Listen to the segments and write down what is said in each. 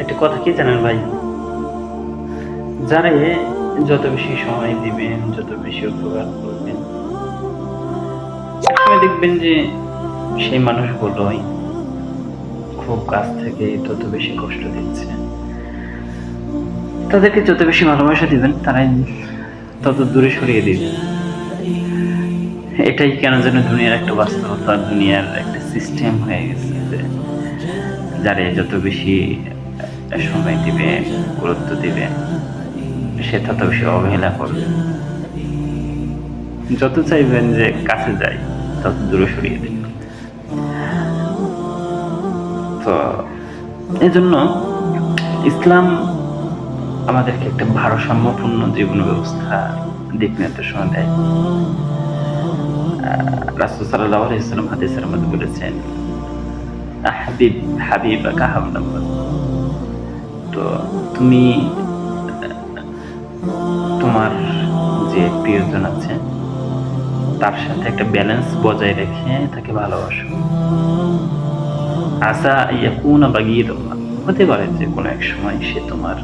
একটা কথা কি জানেন ভাই, যারা যত বেশি সময় দিবেন, যত বেশি উপকার করবেন, একসময় দেখবেন যে সেই মানুষগুলোই খুব কাছ থেকে তত বেশি কষ্ট দিচ্ছে। তাদেরকে যত বেশি ভালোবাসা দিবেন, তারাই তত দূরে সরিয়ে দিবে। এটাই কেন যেন দুনিয়ার একটা বাস্তবতা, দুনিয়ার একটা সিস্টেম হয়ে গেছে যে যারে যত বেশি সময় দিবে, গুরুত্ব দিবে, সে তত বেশি অবহেলা করবে। যত চাইবেন যে কাছে যাই, তত দূরে সরিয়ে দিন। তো এই জন্য ইসলাম আমাদেরকে একটা ভারসাম্যপূর্ণ জীবন ব্যবস্থা দিক নির্দেশনা দেয়। রাসূল সাল্লাল্লাহু আলাইহি ওয়াসাল্লাম হাদিসের মধ্যে বলেছেন, হাবিব হাবিবাকা হাবলাল্লাহ। তো তুমি তোমার যে প্রিয়জন আছে তার সাথে একটা ব্যালেন্স বজায় রেখে তাকে ভালোবাসো। আসা ইয়াকুনা বাগীরাল্লাহ, হতে পারে যে কোনো এক সময় সে তোমার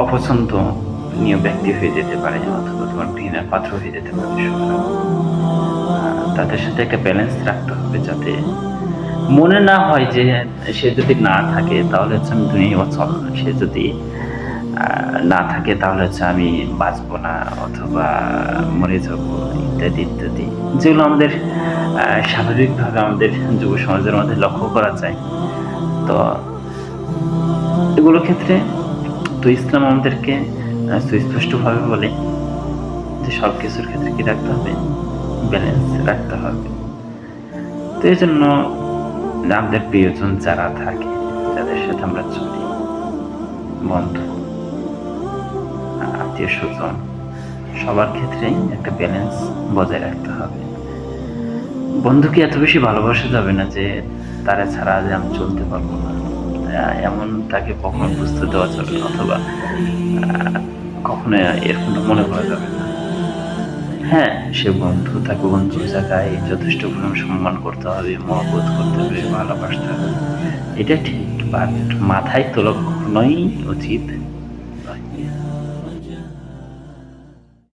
অপছন্দনীয় ব্যক্তি হয়ে যেতে পারে, অথবা তোমার ঘৃণার পাত্র হয়ে যেতে পারে। তাদের সাথে একটা ব্যালেন্স রাখতে হবে, যাতে মনে না হয় যে সে যদি না থাকে তাহলে হচ্ছে আমি দুনিয়ায় অচল, সে যদি না থাকে তাহলে হচ্ছে আমি বাঁচবো না অথবা মরে যাব, ইত্যাদি ইত্যাদি, যেগুলো আমাদের স্বাভাবিকভাবে আমাদের যুব সমাজের মধ্যে লক্ষ্য করা যায়। তো এগুলোর ক্ষেত্রে তো ইসলাম আমাদেরকে সুস্পষ্টভাবে বলে যে সব কিছুর ক্ষেত্রে কি রাখতে হবে, ব্যালেন্স রাখতে হবে। তো এই জন্য আমাদের প্রিয়জন যারা থাকে, যাদের সাথে আমরা চলি, বন্ধু, আত্মীয় স্বজন, সবার ক্ষেত্রেই একটা ব্যালেন্স বজায় রাখতে হবে। বন্ধুকে এত বেশি ভালোবাসা যাবে না যে তারা ছাড়া যে আমি চলতে পারবো না, এমন তাকে কখনো বুঝতে দেওয়া যাবে না, অথবা কখনো এরকমটা মনে করা যাবে না। হ্যাঁ, সে বন্ধু, তাকে বন্ধুর জায়গায় যথেষ্ট পরিমাণ সম্মান করতে হবে, মহব্বত করতে হবে, ভালোবাসতে হবে, এটা ঠিক। বাট মাথায় তোলা কখনোই উচিত